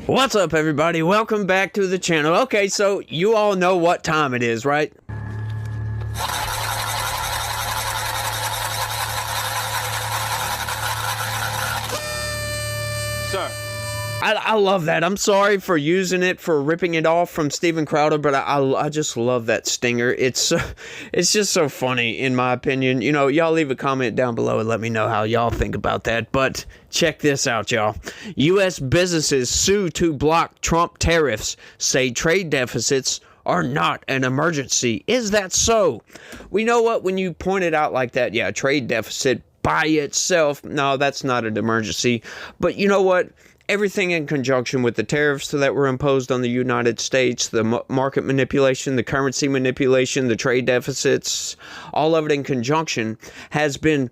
What's up, everybody? Welcome back to the channel. Okay, so you all know what time it is, right? Sir. I love that. I'm sorry for using it, for ripping it off from Steven Crowder, but I just love that stinger. It's just so funny, in my opinion. You know, y'all leave a comment down below and let me know how y'all think about that. But check this out, y'all. U.S. businesses sue to block Trump tariffs, say trade deficits are not an emergency. Is that so? We know what, when you point it out like that, yeah, trade deficit by itself, no, that's not an emergency. But you know what? Everything in conjunction with the tariffs that were imposed on the United States, the market manipulation, the currency manipulation, the trade deficits, all of it in conjunction has been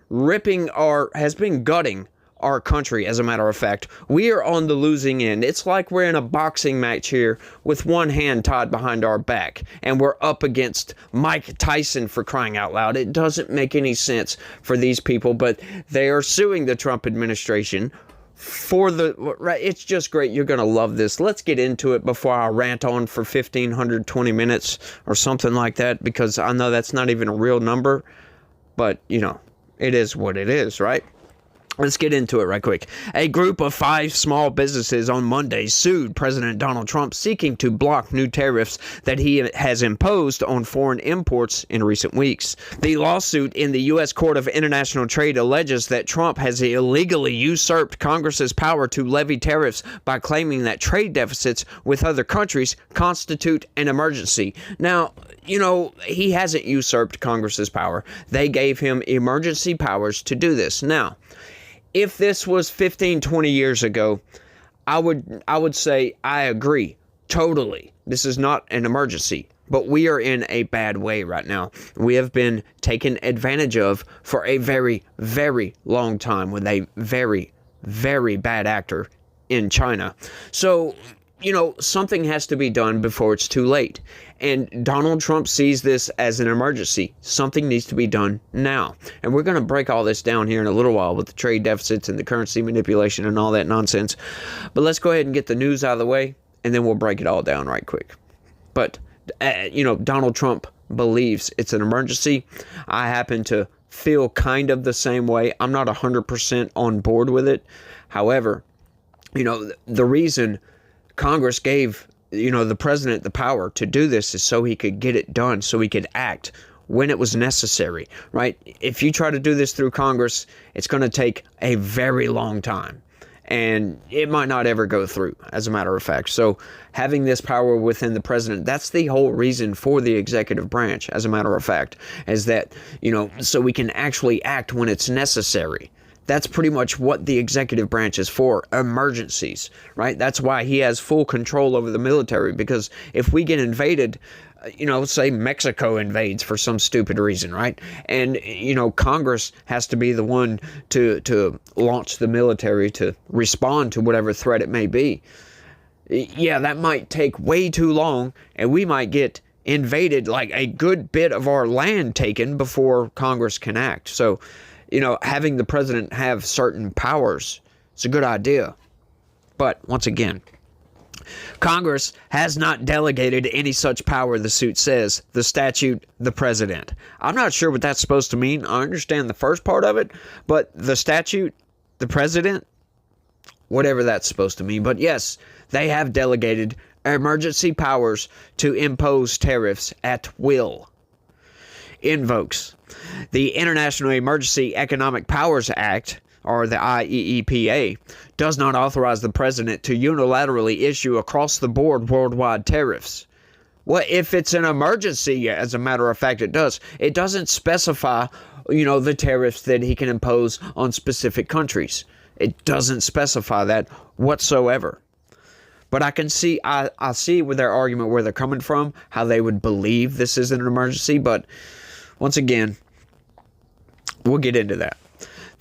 gutting our country, as a matter of fact. We are on the losing end. It's like we're in a boxing match here with one hand tied behind our back, and we're up against Mike Tyson, for crying out loud. It doesn't make any sense for these people, but they are suing the Trump administration for it's just great. You're gonna love this. Let's get into it before I rant on for 1,520 minutes or something like that, because I know that's not even a real number, but you know, it is what it is, right? Let's get into it right quick. A group of 5 small businesses on Monday sued President Donald Trump, seeking to block new tariffs that he has imposed on foreign imports in recent weeks. The lawsuit in the U.S. Court of International Trade alleges that Trump has illegally usurped Congress's power to levy tariffs by claiming that trade deficits with other countries constitute an emergency. Now, you know, he hasn't usurped Congress's power. They gave him emergency powers to do this. Now, if this was 15, 20 years ago, I would say I agree totally. This is not an emergency, but we are in a bad way right now. We have been taken advantage of for a very, very long time with a very, very bad actor in China. So, you know, something has to be done before it's too late. And Donald Trump sees this as an emergency. Something needs to be done now. And we're going to break all this down here in a little while with the trade deficits and the currency manipulation and all that nonsense. But let's go ahead and get the news out of the way, and then we'll break it all down right quick. But, you know, Donald Trump believes it's an emergency. I happen to feel kind of the same way. I'm not 100% on board with it. However, you know, the reason Congress gave, you know, the president the power to do this is so he could get it done, so he could act when it was necessary, right? If you try to do this through Congress, it's going to take a very long time, and it might not ever go through, as a matter of fact. So having this power within the president, that's the whole reason for the executive branch, as a matter of fact, is that, you know, so we can actually act when it's necessary. That's pretty much what the executive branch is for, emergencies, right? That's why he has full control over the military, because if we get invaded, you know, say Mexico invades for some stupid reason, right? And, you know, Congress has to be the one to launch the military to respond to whatever threat it may be. Yeah, that might take way too long, and we might get invaded, like a good bit of our land taken before Congress can act. So, you know, having the president have certain powers, it's a good idea. But once again, Congress has not delegated any such power, the suit says. The statute, the president. I'm not sure what that's supposed to mean. I understand the first part of it, but the statute, the president, whatever that's supposed to mean. But yes, they have delegated emergency powers to impose tariffs at will. Invokes the International Emergency Economic Powers Act, or the IEEPA, does not authorize the president to unilaterally issue across-the-board worldwide tariffs. Well, if it's an emergency, as a matter of fact, it does. It doesn't specify, you know, the tariffs that he can impose on specific countries. It doesn't specify that whatsoever. But I can see, I see with their argument where they're coming from, how they would believe this is an emergency, but once again, we'll get into that.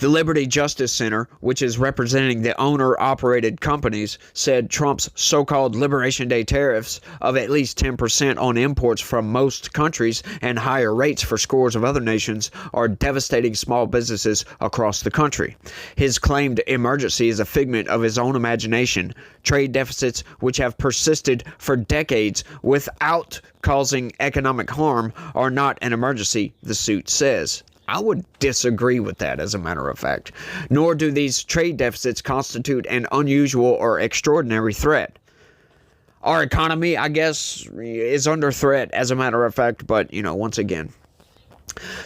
The Liberty Justice Center, which is representing the owner-operated companies, said Trump's so-called Liberation Day tariffs of at least 10% on imports from most countries and higher rates for scores of other nations are devastating small businesses across the country. His claimed emergency is a figment of his own imagination. Trade deficits, which have persisted for decades without causing economic harm, are not an emergency, the suit says. I would disagree with that, as a matter of fact. Nor do these trade deficits constitute an unusual or extraordinary threat. Our economy, I guess, is under threat, as a matter of fact, but, once again.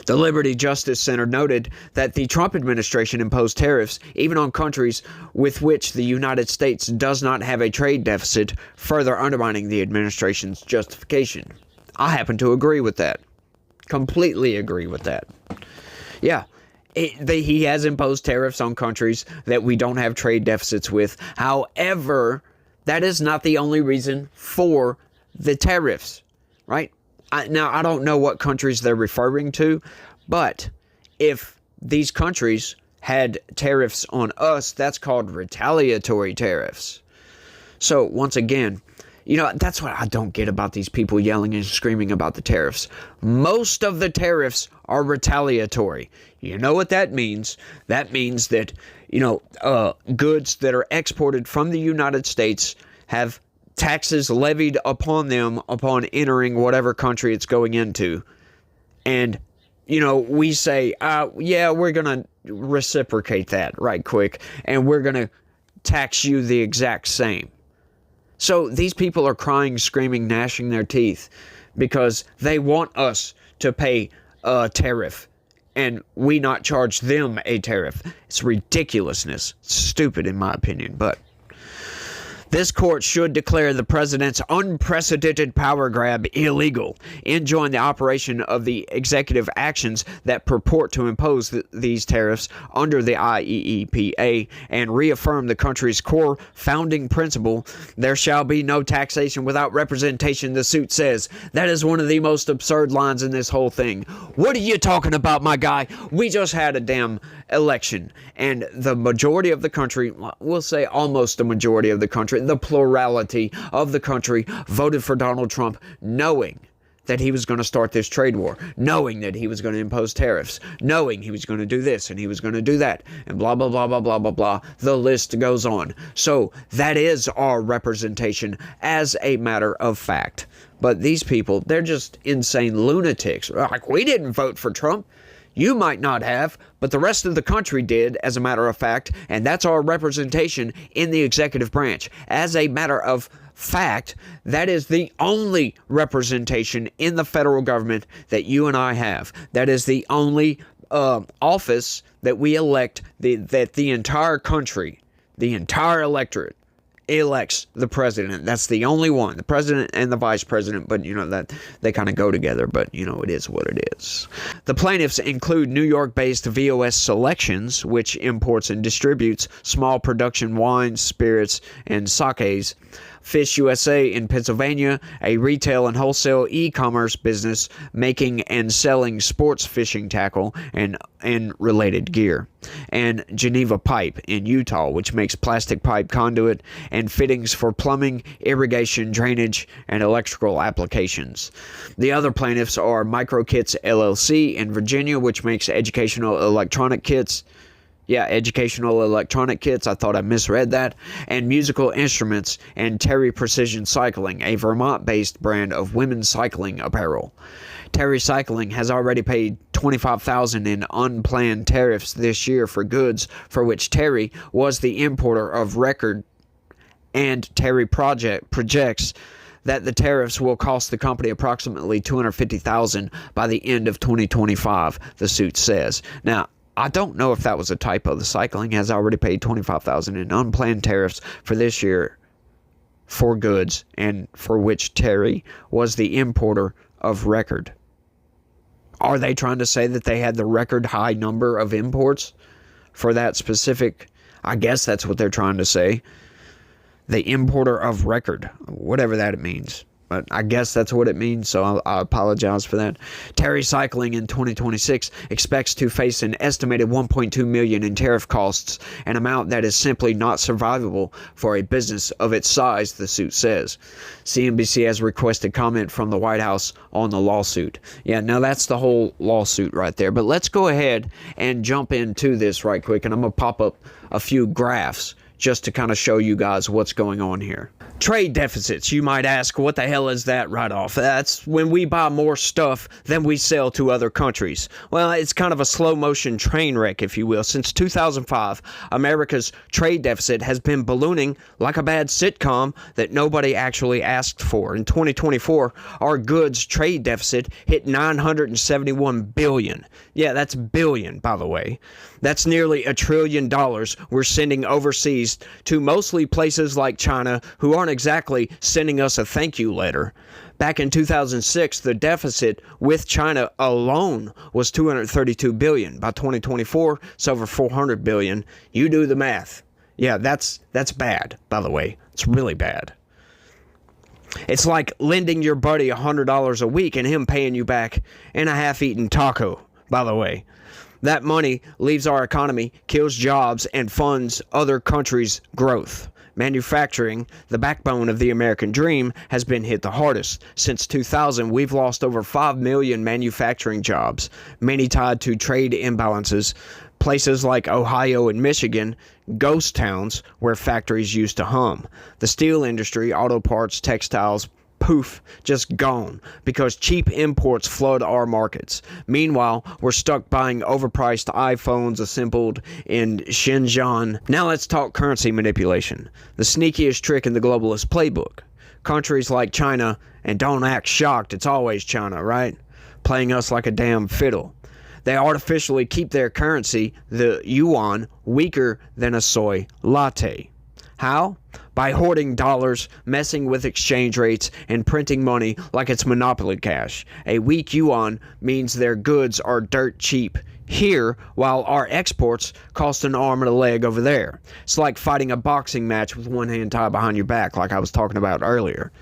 The Liberty Justice Center noted that the Trump administration imposed tariffs even on countries with which the United States does not have a trade deficit, further undermining the administration's justification. I happen to agree with that. Completely agree with that. Yeah, he has imposed tariffs on countries that we don't have trade deficits with. However, that is not the only reason for the tariffs, right? Now, I don't know what countries they're referring to, but if these countries had tariffs on us, that's called retaliatory tariffs. So, once again, that's what I don't get about these people yelling and screaming about the tariffs. Most of the tariffs are retaliatory. You know what that means? That means that, goods that are exported from the United States have taxes levied upon them upon entering whatever country it's going into. And, we say, yeah, we're going to reciprocate that right quick, and we're going to tax you the exact same. So these people are crying, screaming, gnashing their teeth because they want us to pay a tariff and we not charge them a tariff. It's ridiculousness. It's stupid in my opinion, but this court should declare the president's unprecedented power grab illegal, enjoin the operation of the executive actions that purport to impose these tariffs under the IEEPA, and reaffirm the country's core founding principle, there shall be no taxation without representation, the suit says. That is one of the most absurd lines in this whole thing. What are you talking about, my guy? We just had a damn election, and the majority of the country, we'll say almost a majority of the country, the plurality of the country voted for Donald Trump, knowing that he was going to start this trade war, knowing that he was going to impose tariffs, knowing he was going to do this and he was going to do that, and blah, blah, blah, blah, blah, blah, blah. The list goes on. So that is our representation as a matter of fact. But these people, they're just insane lunatics. Like, we didn't vote for Trump. You might not have, but the rest of the country did, as a matter of fact, and that's our representation in the executive branch. As a matter of fact, that is the only representation in the federal government that you and I have. That is the only office that we elect, that the entire country, the entire electorate, elects the president. That's the only one, the president and the vice president, but that they kind of go together, but it is what it is. The plaintiffs include New York-based VOS Selections, which imports and distributes small production wines, spirits, and sakes. Fish USA in Pennsylvania, a retail and wholesale e-commerce business making and selling sports fishing tackle and related gear. And Geneva Pipe in Utah, which makes plastic pipe conduit and fittings for plumbing, irrigation, drainage, and electrical applications. The other plaintiffs are MicroKits LLC in Virginia, which makes educational electronic kits. Yeah, educational electronic kits. I thought I misread that. And musical instruments, and Terry Precision Cycling, a Vermont-based brand of women's cycling apparel. Terry Cycling has already paid $25,000 in unplanned tariffs this year for goods for which Terry was the importer of record, and Terry projects that the tariffs will cost the company approximately $250,000 by the end of 2025, the suit says. Now, I don't know if that was a typo. The cycling has already paid $25,000 in unplanned tariffs for this year for goods, and for which Terry was the importer of record. Are they trying to say that they had the record high number of imports for that specific? I guess that's what they're trying to say. The importer of record, whatever that means. but I guess that's what it means, so I apologize for that. Terry Cycling in 2026 expects to face an estimated $1.2 million in tariff costs, an amount that is simply not survivable for a business of its size, the suit says. CNBC has requested comment from the White House on the lawsuit. Yeah, now that's the whole lawsuit right there. But let's go ahead and jump into this right quick, and I'm going to pop up a few graphs just to kind of show you guys what's going on here. Trade deficits. You might ask, what the hell is that right off? That's when we buy more stuff than we sell to other countries. Well, it's kind of a slow motion train wreck, if you will. Since 2005, America's trade deficit has been ballooning like a bad sitcom that nobody actually asked for. In 2024, our goods trade deficit hit $971 billion. Yeah, that's billion, by the way. That's nearly $1 trillion we're sending overseas to mostly places like China, who aren't exactly sending us a thank you letter. Back in 2006, the deficit with China alone was $232 billion. By 2024, it's over $400 billion. You do the math. Yeah, that's bad, by the way. It's really bad. It's like lending your buddy $100 a week and him paying you back in a half-eaten taco, by the way. That money leaves our economy, kills jobs, and funds other countries' growth. Manufacturing, the backbone of the American dream, has been hit the hardest. Since 2000, we've lost over 5 million manufacturing jobs, many tied to trade imbalances. Places like Ohio and Michigan, ghost towns where factories used to hum. The steel industry, auto parts, textiles, poof, just gone because cheap imports flood our markets. Meanwhile, we're stuck buying overpriced iPhones assembled in Shenzhen. Now let's talk currency manipulation, the sneakiest trick in the globalist playbook. Countries like China, and don't act shocked, it's always China, right? Playing us like a damn fiddle. They artificially keep their currency, the yuan, weaker than a soy latte. How? By hoarding dollars, messing with exchange rates, and printing money like it's monopoly cash. A weak yuan means their goods are dirt cheap here, while our exports cost an arm and a leg over there. It's like fighting a boxing match with one hand tied behind your back, like I was talking about earlier.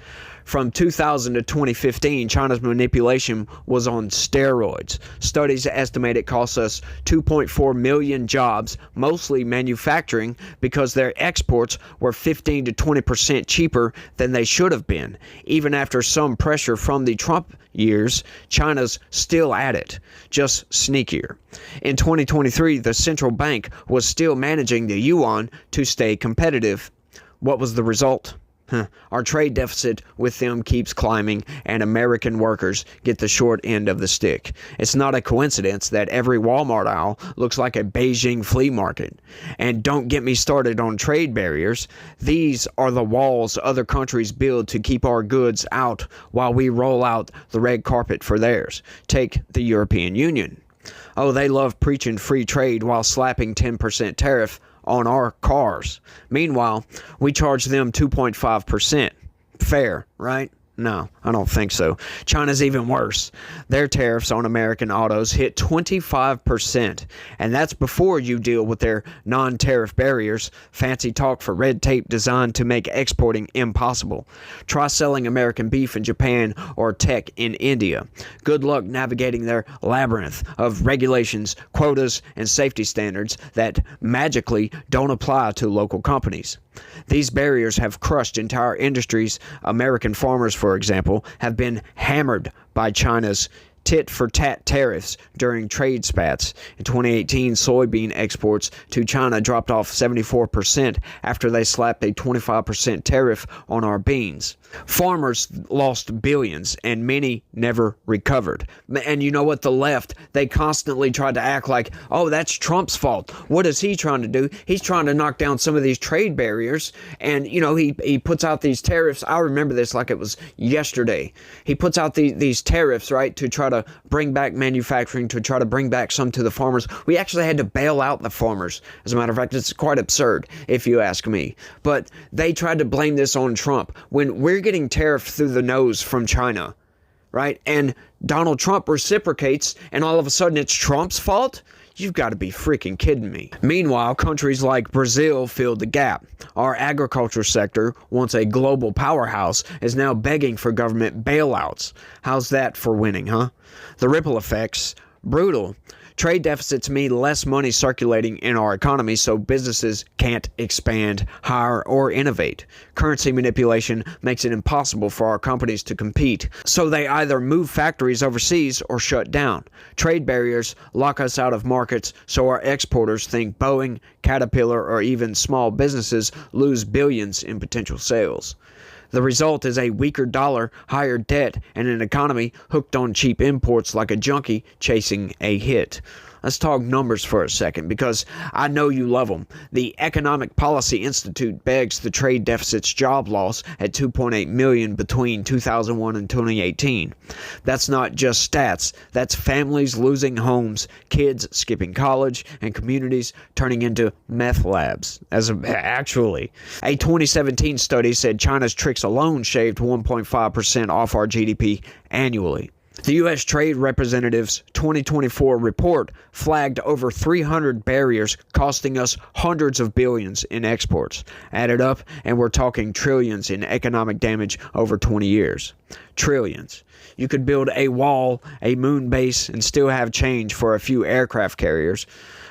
From 2000 to 2015, China's manipulation was on steroids. Studies estimate it cost us 2.4 million jobs, mostly manufacturing, because their exports were 15 to 20% cheaper than they should have been. Even after some pressure from the Trump years, China's still at it, just sneakier. In 2023, the central bank was still managing the yuan to stay competitive. What was the result? Our trade deficit with them keeps climbing, and American workers get the short end of the stick. It's not a coincidence that every Walmart aisle looks like a Beijing flea market. And don't get me started on trade barriers. These are the walls other countries build to keep our goods out while we roll out the red carpet for theirs. Take the European Union. Oh, they love preaching free trade while slapping 10% tariff on our cars. Meanwhile, we charge them 2.5%. Fair, right? No, I don't think so. China's even worse. Their tariffs on American autos hit 25%, and that's before you deal with their non-tariff barriers, fancy talk for red tape designed to make exporting impossible. Try selling American beef in Japan or tech in India. Good luck navigating their labyrinth of regulations, quotas, and safety standards that magically don't apply to local companies. These barriers have crushed entire industries. American farmers, for example, have been hammered by China's tit-for-tat tariffs during trade spats. In 2018, soybean exports to China dropped off 74% after they slapped a 25% tariff on our beans. Farmers lost billions, and many never recovered. And you know what? The left, they constantly tried to act like, oh, that's Trump's fault. What is he trying to do? He's trying to knock down some of these trade barriers. And, you know, he puts out these tariffs. I remember this like it was yesterday. He puts out these tariffs, right, to try to bring back manufacturing, to try to bring back some to the farmers. We actually had to bail out the farmers. As a matter of fact, it's quite absurd, if you ask me. But they tried to blame this on Trump when we're getting tariffed through the nose from China, right? And Donald Trump reciprocates, and all of a sudden it's Trump's fault? You've got to be freaking kidding me. Meanwhile, countries like Brazil filled the gap. Our agriculture sector, once a global powerhouse, is now begging for government bailouts. How's that for winning, huh? The ripple effects, brutal. Trade deficits mean less money circulating in our economy, so businesses can't expand, hire, or innovate. Currency manipulation makes it impossible for our companies to compete, so they either move factories overseas or shut down. Trade barriers lock us out of markets, so our exporters think Boeing, Caterpillar, or even small businesses lose billions in potential sales. The result is a weaker dollar, higher debt, and an economy hooked on cheap imports like a junkie chasing a hit. Let's talk numbers for a second, because I know you love them. The Economic Policy Institute begs the trade deficit's job loss at 2.8 million between 2001 and 2018. That's not just stats. That's families losing homes, kids skipping college, and communities turning into meth labs. Actually, a 2017 study said China's tricks alone shaved 1.5% off our GDP annually. The U.S. Trade Representative's 2024 report flagged over 300 barriers costing us hundreds of billions in exports. Added up, and we're talking trillions in economic damage over 20 years. Trillions. You could build a wall, a moon base, and still have change for a few aircraft carriers.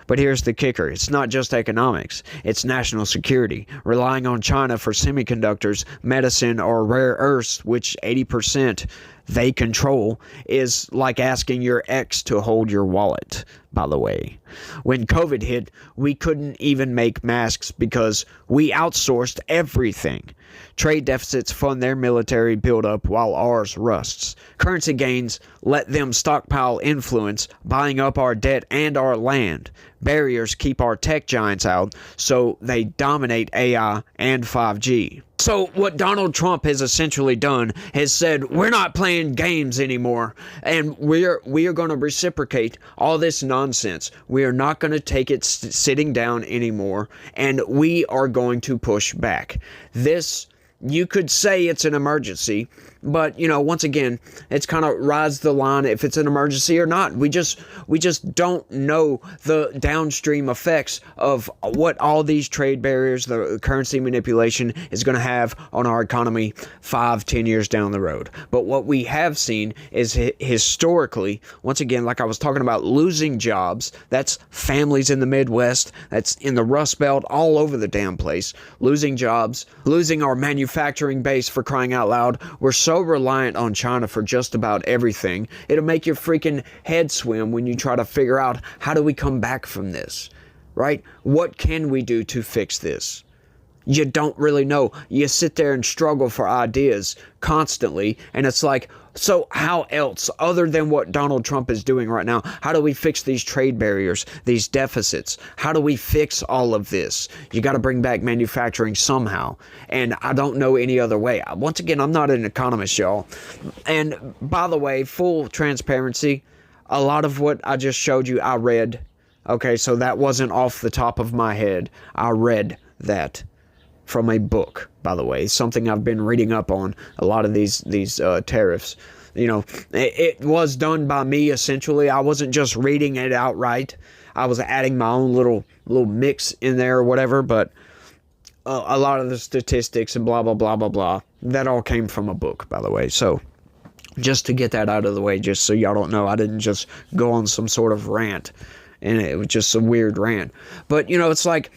But here's the kicker. It's not just economics. It's national security. Relying on China for semiconductors, medicine, or rare earths, which 80% they control, is like asking your ex to hold your wallet, by the way. When COVID hit, we couldn't even make masks because we outsourced everything. Trade deficits fund their military buildup while ours rusts. Currency gains let them stockpile influence, buying up our debt and our land. Barriers keep our tech giants out, so they dominate AI and 5G. So what Donald Trump has essentially done is said, we're not playing games anymore, and we are going to reciprocate all this nonsense. We are not going to take it sitting down anymore, and we are going to push back. This, you could say it's an emergency, but, you know, once again, it's kind of rides the line if it's an emergency or not. We just don't know the downstream effects of what all these trade barriers, the currency manipulation is going to have on our economy 5-10 years down the road. But what we have seen is historically, once again, like I was talking about, losing jobs. That's families in the Midwest, that's in the Rust Belt, all over the damn place. Losing jobs, losing our manufacturing base, for crying out loud. We're so reliant on China for just about everything. It'll make your freaking head swim when you try to figure out, how do we come back from this, right? What can we do to fix this? You don't really know. You sit there and struggle for ideas constantly, and it's like, so how else, other than what Donald Trump is doing right now, how do we fix these trade barriers, these deficits? How do we fix all of this? You got to bring back manufacturing somehow, and I don't know any other way. Once again, I'm not an economist, y'all. And by the way, full transparency, a lot of what I just showed you, I read. Okay, so that wasn't off the top of my head. I read that from a book, by the way, something I've been reading up on, a lot of these tariffs. You know, it was done by me, essentially. I wasn't just reading it outright. I was adding my own little mix in there or whatever, but a lot of the statistics and blah, blah, blah, blah, blah, that all came from a book, by the way. So just to get that out of the way, just so y'all don't know, I didn't just go on some sort of rant, and it was just a weird rant. But, you know, it's like,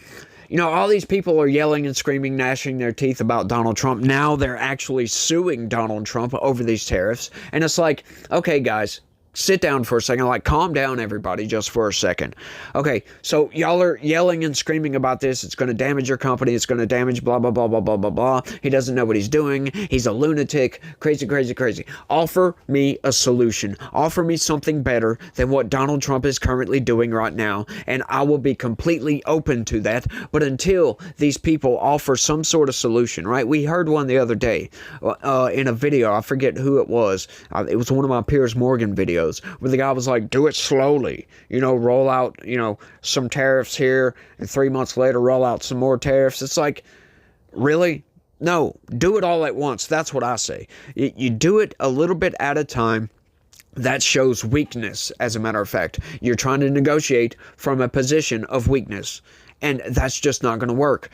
you know, all these people are yelling and screaming, gnashing their teeth about Donald Trump. Now they're actually suing Donald Trump over these tariffs. And it's like, okay, guys, sit down for a second. Like, calm down, everybody, just for a second. Okay, so y'all are yelling and screaming about this. It's going to damage your company. It's going to damage blah, blah, blah, blah, blah, blah, blah. He doesn't know what he's doing. He's a lunatic. Crazy, crazy, crazy. Offer me a solution. Offer me something better than what Donald Trump is currently doing right now, and I will be completely open to that. But until these people offer some sort of solution, right? We heard one the other day in a video. I forget who it was. It was one of my Piers Morgan videos, where the guy was like, do it slowly, you know, roll out, you know, some tariffs here, and 3 months later roll out some more tariffs. It's like, really? No, do it all at once. That's what I say. You do it a little bit at a time. That shows weakness, as a matter of fact. You're trying to negotiate from a position of weakness, and that's just not going to work.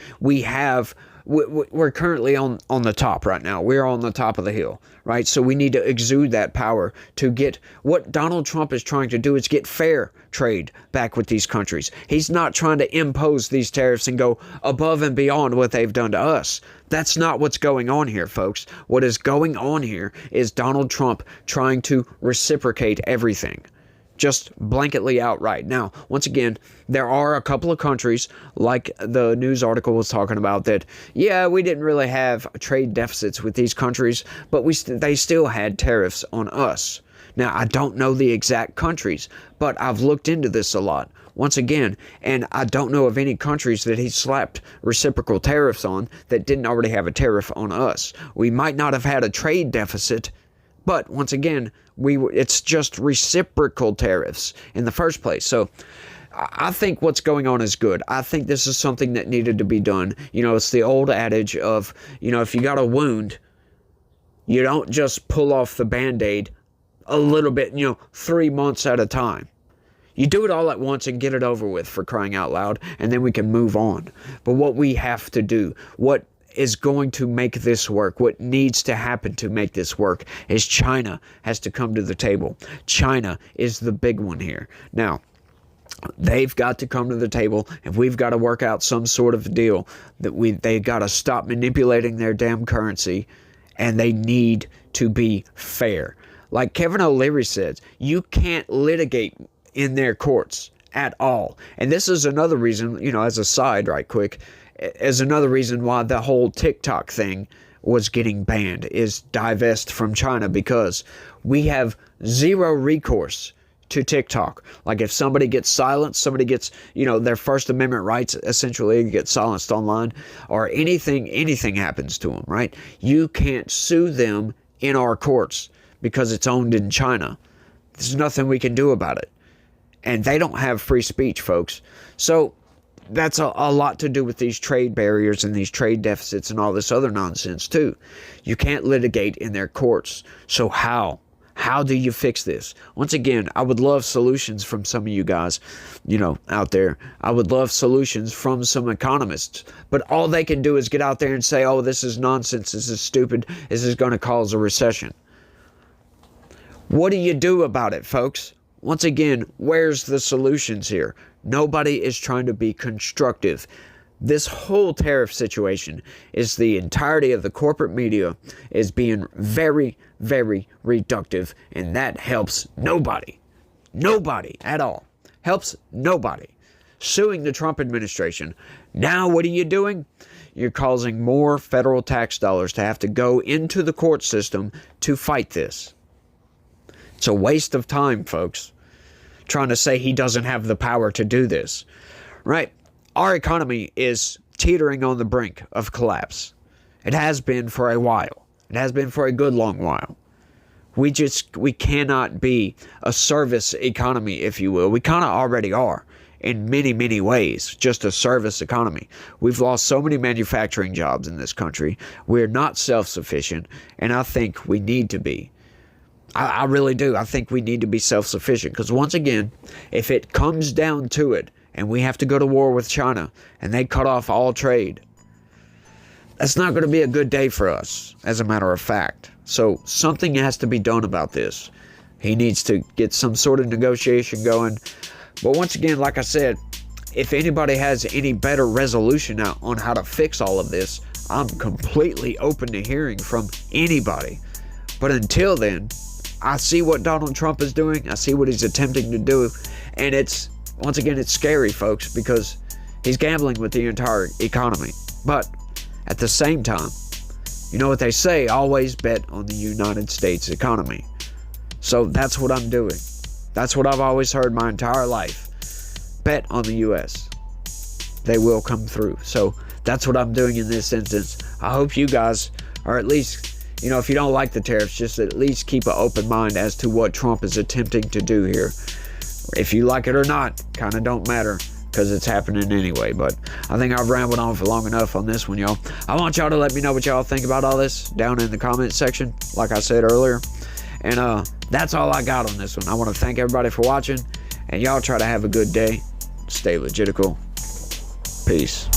We're currently on the top right now. We're on the top of the hill, right? So we need to exude that power to get what Donald Trump is trying to do is get fair trade back with these countries. He's not trying to impose these tariffs and go above and beyond what they've done to us. That's not what's going on here, folks. What is going on here is Donald Trump trying to reciprocate everything. Just blanketly outright. Now, once again, there are a couple of countries, like the news article was talking about, that, yeah, we didn't really have trade deficits with these countries, but they still had tariffs on us. Now, I don't know the exact countries, but I've looked into this a lot. Once again, and I don't know of any countries that he slapped reciprocal tariffs on that didn't already have a tariff on us. We might not have had a trade deficit, but once again, it's just reciprocal tariffs in the first place. So I think what's going on is good. I think this is something that needed to be done. It's the old adage of, if you got a wound, you don't just pull off the Band-Aid a little bit, 3 months at a time. You do it all at once and get it over with, for crying out loud, and then we can move on. But what we have to do, what is going to make this work, what needs to happen to make this work, is China has to come to the table. China is the big one here. Now, they've got to come to the table, and we've got to work out some sort of deal that they got to stop manipulating their damn currency, and they need to be fair. Like Kevin O'Leary says, you can't litigate in their courts at all. And this is another reason, as a side right quick, is another reason why the whole TikTok thing was getting banned, is divest from China, because we have zero recourse to TikTok. Like if somebody gets silenced, somebody gets, their First Amendment rights essentially get silenced online, or anything happens to them, right? You can't sue them in our courts because it's owned in China. There's nothing we can do about it. And they don't have free speech, folks. So that's a lot to do with these trade barriers and these trade deficits and all this other nonsense too. You can't litigate in their courts. So how? How do you fix this? Once again, I would love solutions from some of you guys, out there. I would love solutions from some economists. But all they can do is get out there and say, oh, this is nonsense, this is stupid, this is going to cause a recession. What do you do about it, folks? Once again, where's the solutions here? Nobody is trying to be constructive. This whole tariff situation is the entirety of the corporate media is being very, very reductive, and that helps nobody. Nobody at all. Helps nobody. Suing the Trump administration. Now what are you doing? You're causing more federal tax dollars to have to go into the court system to fight this. It's a waste of time, folks, trying to say he doesn't have the power to do this. Right? Our economy is teetering on the brink of collapse. It has been for a while. It has been for a good long while. We cannot be a service economy, if you will. We kind of already are in many, many ways, just a service economy. We've lost so many manufacturing jobs in this country. We're not self-sufficient, and I think we need to be. I really do. I think we need to be self-sufficient, because once again, if it comes down to it and we have to go to war with China and they cut off all trade, that's not going to be a good day for us, as a matter of fact. So something has to be done about this. He needs to get some sort of negotiation going. But once again, like I said, if anybody has any better resolution on how to fix all of this, I'm completely open to hearing from anybody. But until then, I see what Donald Trump is doing. I see what he's attempting to do. And once again, it's scary, folks, because he's gambling with the entire economy. But at the same time, you know what they say, always bet on the United States economy. So that's what I'm doing. That's what I've always heard my entire life. Bet on the U.S. They will come through. So that's what I'm doing in this instance. I hope you guys are at least, if you don't like the tariffs, just at least keep an open mind as to what Trump is attempting to do here. If you like it or not, kind of don't matter, because it's happening anyway. But I think I've rambled on for long enough on this one, y'all. I want y'all to let me know what y'all think about all this down in the comment section, like I said earlier. And that's all I got on this one. I want to thank everybody for watching, and y'all try to have a good day. Stay legitical. Peace.